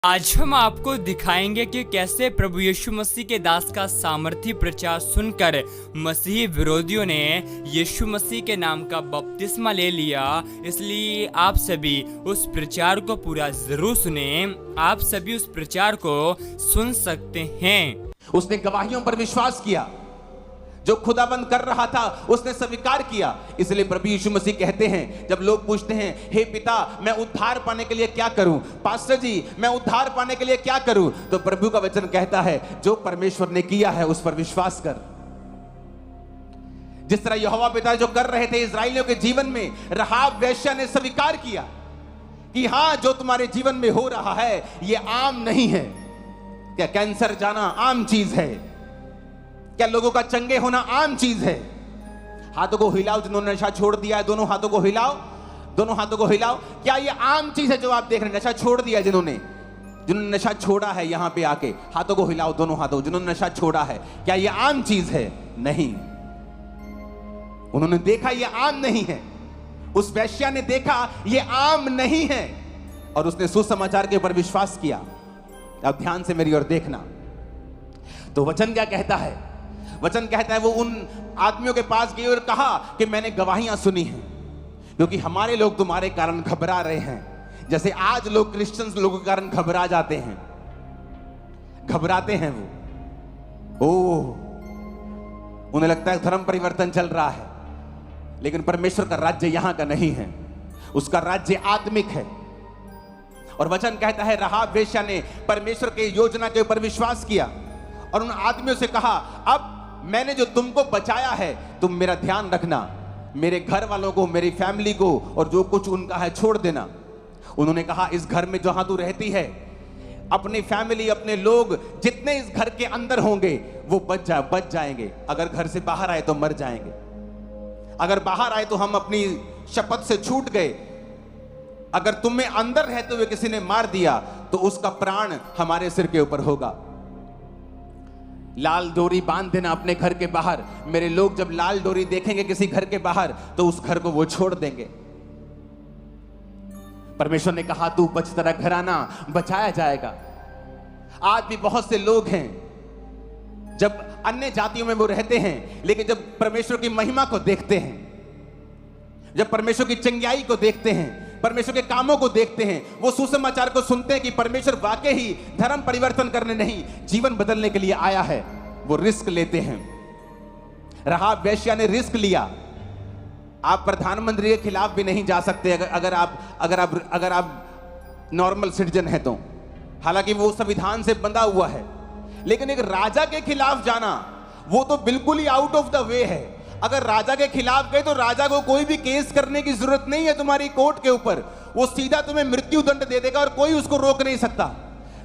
आज हम आपको दिखाएंगे कि कैसे प्रभु यीशु मसीह के दास का सामर्थी प्रचार सुनकर मसीही विरोधियों ने यीशु मसीह के नाम का बपतिस्मा ले लिया। इसलिए आप सभी उस प्रचार को पूरा जरूर सुने। आप सभी उस प्रचार को सुन सकते हैं। उसने गवाहियों पर विश्वास किया, जो खुदाबंद कर रहा था उसने स्वीकार किया। इसलिए प्रभु यीशु मसीह कहते हैं, जब लोग पूछते हैं हे पिता मैं उद्धार पाने के लिए क्या करूं, पास्टर जी मैं उद्धार पाने के लिए क्या करूं, तो प्रभु का वचन कहता है जो परमेश्वर ने किया है उस पर विश्वास कर। जिस तरह यहोवा पिता जो कर रहे थे इस्राएलियों के जीवन में, राहाब वेश्या ने स्वीकार किया कि हां जो तुम्हारे जीवन में हो रहा है ये आम नहीं है। क्या कैंसर जाना आम चीज है? क्या लोगों का चंगे होना आम चीज है? हाथों को हिलाओ जिन्होंने नशा छोड़ दिया है, दोनों हाथों को हिलाओ, दोनों हाथों को हिलाओ। क्या ये आम चीज है जो आप देख रहे हैं? नशा छोड़ दिया जिन्होंने नशा छोड़ा है, यहां पे आके हाथों को हिलाओ, दोनों हाथों, जिन्होंने नशा छोड़ा है। क्या ये आम चीज है? नहीं। उन्होंने देखा ये आम नहीं है। उस वेश्या ने देखा ये आम नहीं है और उसने सुसमाचार के ऊपर विश्वास किया। अब ध्यान से मेरी ओर देखना। तो वचन क्या कहता है? वचन कहता है वो उन आदमियों के पास गई और कहा कि मैंने गवाहियां सुनी हैं, क्योंकि हमारे लोग तुम्हारे कारण घबरा रहे हैं, जैसे आज लोग क्रिश्चियंस लोगों के कारण घबरा जाते हैं, घबराते हैं वो। उन्हें लगता है धर्म परिवर्तन चल रहा है, लेकिन परमेश्वर का राज्य यहां का नहीं है, उसका राज्य आत्मिक है। और वचन कहता है राहाब वेश्या ने परमेश्वर के योजना के ऊपर विश्वास किया और उन आदमियों से कहा अब मैंने जो तुमको बचाया है तुम मेरा ध्यान रखना, मेरे घर वालों को, मेरी फैमिली को और जो कुछ उनका है छोड़ देना। उन्होंने कहा इस घर में जहां तू रहती है, अपनी फैमिली, अपने लोग जितने इस घर के अंदर होंगे वो बच जाएंगे। अगर घर से बाहर आए तो मर जाएंगे, अगर बाहर आए तो हम अपनी शपथ से छूट गए, अगर तुम्हें अंदर रहते हुए किसी ने मार दिया तो उसका प्राण हमारे सिर के ऊपर होगा। लाल डोरी बांध देना अपने घर के बाहर। मेरे लोग जब लाल डोरी देखेंगे किसी घर के बाहर तो उस घर को वो छोड़ देंगे। परमेश्वर ने कहा तू बच, तेरा घराना बचाया जाएगा। आज भी बहुत से लोग हैं जब अन्य जातियों में वो रहते हैं, लेकिन जब परमेश्वर की महिमा को देखते हैं, जब परमेश्वर की चंगाई को देखते हैं, परमेश्वर के कामों को देखते हैं, वो सुसमाचार को सुनते हैं कि परमेश्वर वाकई ही धर्म परिवर्तन करने नहीं, जीवन बदलने के लिए आया है, वो रिस्क लेते हैं। राहाब वेश्या ने रिस्क लिया। आप प्रधानमंत्री के खिलाफ भी नहीं जा सकते अगर आप नॉर्मल सिटीजन है तो, हालांकि वो संविधान से बंधा हुआ है, लेकिन एक राजा के खिलाफ जाना वो तो बिल्कुल ही आउट ऑफ द वे है। अगर राजा के खिलाफ गए तो राजा को कोई भी केस करने की जरूरत नहीं है तुम्हारी कोर्ट के ऊपर, वो सीधा तुम्हें मृत्यु दंड दे देगा और कोई उसको रोक नहीं सकता।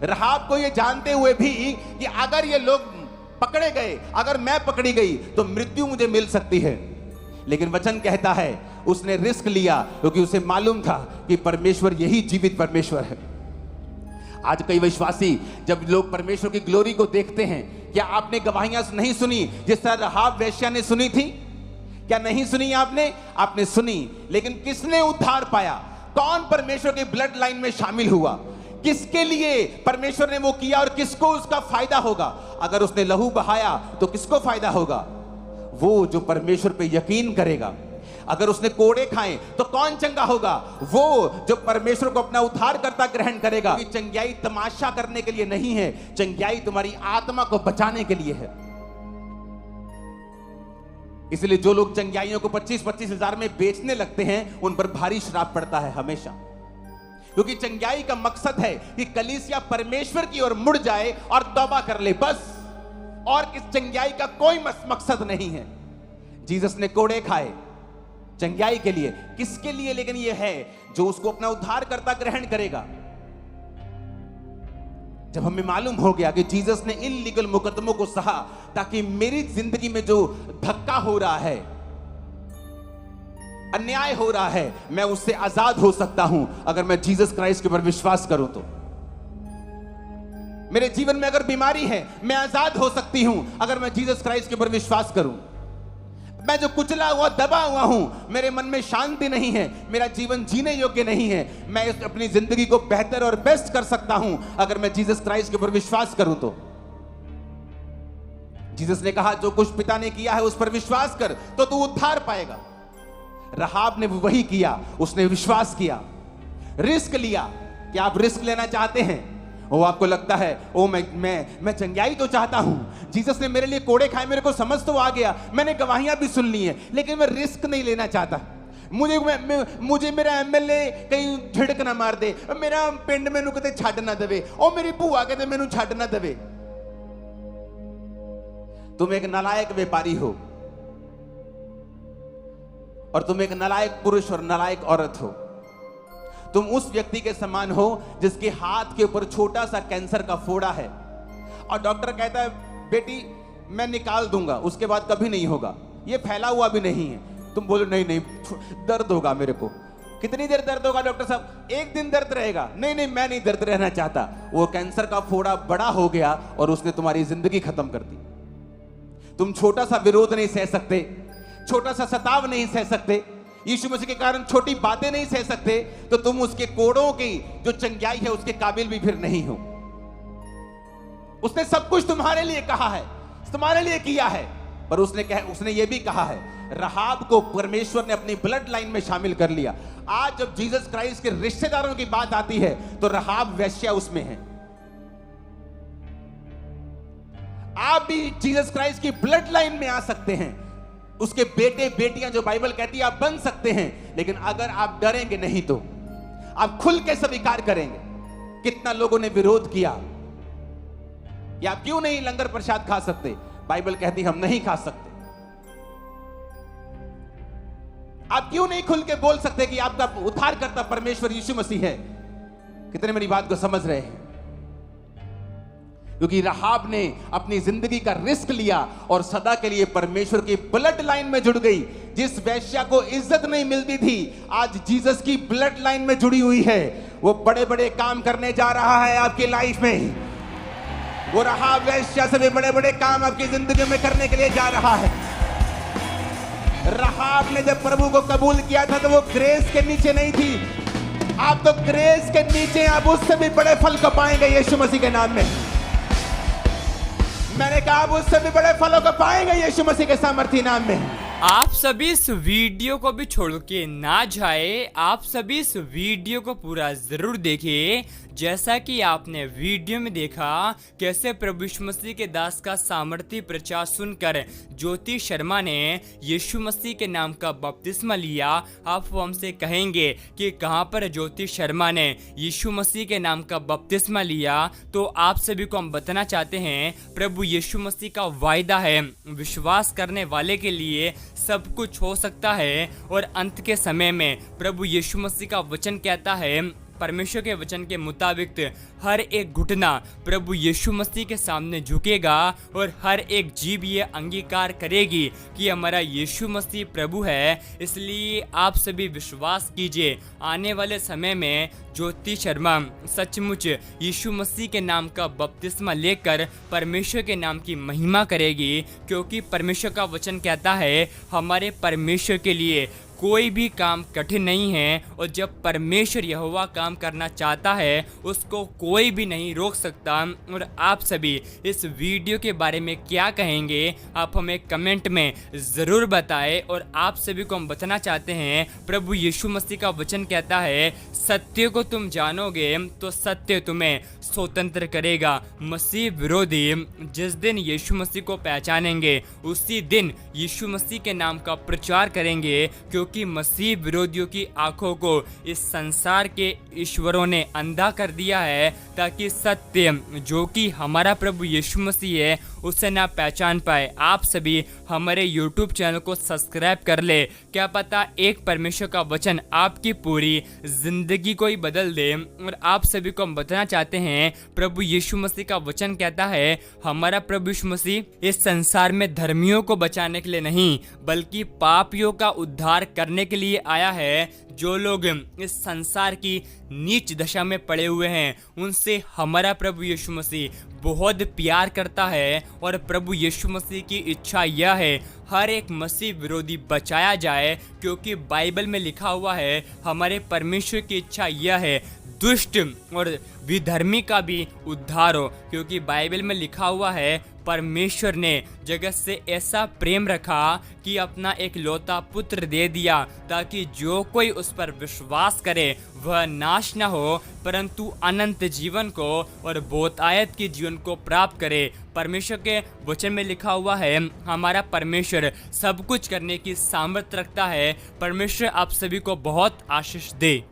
राहाब को ये जानते हुए भी कि अगर ये लोग पकड़े गए, अगर मैं पकड़ी गई तो मृत्यु मुझे मिल सकती है, लेकिन वचन कहता है उसने रिस्क लिया क्योंकि उसे मालूम था कि परमेश्वर यही जीवित परमेश्वर है। आज कई विश्वासी जब लोग परमेश्वर की ग्लोरी को देखते हैं, क्या आपने गवाहियां नहीं सुनी जिस तरह राहाब वेश्या ने सुनी थी? क्या नहीं सुनी आपने? आपने सुनी, लेकिन किसने उद्धार पाया? कौन परमेश्वर के ब्लड लाइन में शामिल हुआ? किसके लिए परमेश्वर ने वो किया और किसको उसका फायदा होगा? अगर उसने लहू बहाया तो किसको फायदा होगा? वो जो परमेश्वर पे यकीन करेगा। अगर उसने कोड़े खाए तो कौन चंगा होगा? वो जो परमेश्वर को अपना उद्धारकर्ता ग्रहण करेगा। चंगाई तमाशा करने के लिए नहीं है, चंगाई तुम्हारी आत्मा को बचाने के लिए है। इसलिए जो लोग चंगाइयों को 25-25 हजार में बेचने लगते हैं उन पर भारी श्राप पड़ता है हमेशा, क्योंकि चंगाई का मकसद है कि कलीसिया परमेश्वर की ओर मुड़ जाए और तौबा कर ले, बस। और इस चंगाई का कोई मकसद नहीं है। जीसस ने कोड़े खाए चंगाई के लिए, किसके लिए? लेकिन यह है जो उसको अपना उद्धारकर्ता ग्रहण करेगा। जब हमें मालूम हो गया कि जीसस ने इल्लीगल मुकदमों को सहा ताकि मेरी जिंदगी में जो धक्का हो रहा है, अन्याय हो रहा है, मैं उससे आजाद हो सकता हूं अगर मैं जीसस क्राइस्ट के ऊपर विश्वास करूं तो। मेरे जीवन में अगर बीमारी है मैं आजाद हो सकती हूं अगर मैं जीसस क्राइस्ट के ऊपर विश्वास करूं। मैं जो कुचला हुआ दबा हुआ हूं, मेरे मन में शांति नहीं है, मेरा जीवन जीने योग्य नहीं है, मैं अपनी जिंदगी को बेहतर और बेस्ट कर सकता हूं अगर मैं जीसस क्राइस्ट के ऊपर विश्वास करूं तो। जीसस ने कहा जो कुछ पिता ने किया है उस पर विश्वास कर तो तू उद्धार पाएगा। राहाब ने वही किया, उसने विश्वास किया, रिस्क लिया। क्या आप रिस्क लेना चाहते हैं? वो आपको लगता है ओ मैं चंगाई तो चाहता हूं, जीसस ने मेरे लिए कोड़े खाए, मेरे को समझ तो आ गया, मैंने गवाहियां भी सुन ली हैं, लेकिन मैं रिस्क नहीं लेना चाहता। मुझे मेरा एमएलए कहीं झिड़क ना मार दे, मेरा पिंड मैनू कदे छड्ड ना देवे, और मेरी भूआ कदे मैनू छड्ड ना देवे। तुम एक नालायक व्यापारी हो और तुम एक नालायक पुरुष और नालायक औरत हो। तुम उस व्यक्ति के समान हो जिसके हाथ के ऊपर छोटा सा कैंसर का फोड़ा है और डॉक्टर कहता है बेटी मैं निकाल दूंगा, उसके बाद कभी नहीं होगा, ये फैला हुआ भी नहीं है। तुम बोलो नहीं नहीं दर्द होगा मेरे को। कितनी देर दर्द होगा डॉक्टर साहब? एक दिन दर्द रहेगा। नहीं नहीं मैं नहीं दर्द रहना चाहता। वो कैंसर का फोड़ा बड़ा हो गया और उसने तुम्हारी जिंदगी खत्म कर दी। तुम छोटा सा विरोध नहीं सह सकते, छोटा सा सताव नहीं सह सकते, यीशु मसीह के कारण छोटी बातें नहीं सह सकते, तो तुम उसके कोड़ों की जो चंगाई है उसके काबिल भी फिर नहीं हो। उसने सब कुछ तुम्हारे लिए कहा है, तुम्हारे लिए किया है, पर उसने ये भी कहा है राहाब को परमेश्वर ने अपनी ब्लड लाइन में शामिल कर लिया। आज जब जीसस क्राइस्ट के रिश्तेदारों की बात आती है तो राहाब वेश्या उसमें है। आप भी जीसस क्राइस्ट की ब्लड लाइन में आ सकते हैं, उसके बेटे बेटियां जो बाइबल कहती है आप बन सकते हैं, लेकिन अगर आप डरेंगे नहीं तो आप खुल के स्वीकार करेंगे। कितना लोगों ने विरोध किया कि आप क्यों नहीं लंगर प्रसाद खा सकते, बाइबल कहती हम नहीं खा सकते। आप क्यों नहीं खुल के बोल सकते कि आपका उद्धारकर्ता परमेश्वर यीशु मसीह है? कितने मेरी बात को समझ रहे हैं? क्योंकि राहाब ने अपनी जिंदगी का रिस्क लिया और सदा के लिए परमेश्वर की ब्लड लाइन में जुड़ गई। जिस वैश्या को इज्जत नहीं मिलती थी आज जीसस की ब्लड लाइन में जुड़ी हुई है। वो बड़े बड़े काम करने जा रहा है आपकी लाइफ में। वो राहाब वैश्या से भी बड़े बड़े काम आपकी जिंदगी में करने के लिए जा रहा है। राहाब ने जब प्रभु को कबूल किया था तो वो ग्रेस के नीचे नहीं थी। आप तो ग्रेस के नीचे, आप उससे भी बड़े फल को पाएंगे यीशु मसीह के नाम में। मैंने कहा आप उससे भी बड़े फलों को पाएंगे यीशु मसीह के सामर्थी नाम में। आप सभी इस वीडियो को भी छोड़ के ना जाए, आप सभी इस वीडियो को पूरा जरूर देखिए। जैसा कि आपने वीडियो में देखा कैसे प्रभु यीशु मसीह के दास का सामर्थी प्रचार सुनकर ज्योति शर्मा ने यीशु मसीह के नाम का बपतिस्मा लिया। आप वो हमसे कहेंगे कि कहां पर ज्योति शर्मा ने यीशु मसीह के नाम का बपतिस्मा लिया, तो आप सभी को हम बताना चाहते हैं प्रभु यीशु मसीह का वायदा है विश्वास करने वाले के लिए सब कुछ हो सकता है। और अंत के समय में प्रभु यीशु मसीह का वचन कहता है, परमेश्वर के वचन के मुताबिक हर एक घुटना प्रभु यीशु मसीह के सामने झुकेगा और हर एक जीभ ये अंगीकार करेगी कि हमारा यीशु मसीह प्रभु है। इसलिए आप सभी विश्वास कीजिए, आने वाले समय में ज्योति शर्मा सचमुच यीशु मसीह के नाम का बपतिस्मा लेकर परमेश्वर के नाम की महिमा करेगी, क्योंकि परमेश्वर का वचन कहता है हमारे परमेश्वर के लिए कोई भी काम कठिन नहीं है, और जब परमेश्वर यहोवा काम करना चाहता है उसको कोई भी नहीं रोक सकता। और आप सभी इस वीडियो के बारे में क्या कहेंगे आप हमें कमेंट में ज़रूर बताएं। और आप सभी को हम बताना चाहते हैं प्रभु यीशु मसीह का वचन कहता है सत्य को तुम जानोगे तो सत्य तुम्हें स्वतंत्र करेगा। मसीह विरोधी जिस दिन यीशु मसीह को पहचानेंगे उसी दिन यीशु मसीह के नाम का प्रचार करेंगे, क्योंकि मसीह विरोधियों की आंखों को इस संसार के ईश्वरों ने अंधा कर दिया है, ताकि सत्य जो कि हमारा प्रभु यीशु मसीह है उसे ना पहचान पाए। आप सभी हमारे YouTube चैनल को सब्सक्राइब कर ले, क्या पता एक परमेश्वर का वचन आपकी पूरी जिंदगी को ही बदल दे। और आप सभी को हम बताना चाहते हैं प्रभु यीशु मसीह का वचन कहता है हमारा प्रभु यीशु मसीह इस संसार में धर्मियों को बचाने के लिए नहीं बल्कि पापियों का उद्धार करने के लिए आया है। जो लोग इस संसार की नीच दशा में पड़े हुए हैं उनसे हमारा प्रभु यीशु मसीह बहुत प्यार करता है, और प्रभु यीशु मसीह की इच्छा यह है हर एक मसीह विरोधी बचाया जाए, क्योंकि बाइबल में लिखा हुआ है हमारे परमेश्वर की इच्छा यह है दुष्ट और विधर्मी का भी उद्धार हो, क्योंकि बाइबल में लिखा हुआ है परमेश्वर ने जगत से ऐसा प्रेम रखा कि अपना एक लौता पुत्र दे दिया, ताकि जो कोई उस पर विश्वास करे वह नाश न हो परंतु अनंत जीवन को और बहुतायत के जीवन को प्राप्त करे। परमेश्वर के वचन में लिखा हुआ है हमारा परमेश्वर सब कुछ करने की सामर्थ्य रखता है। परमेश्वर आप सभी को बहुत आशीष दे।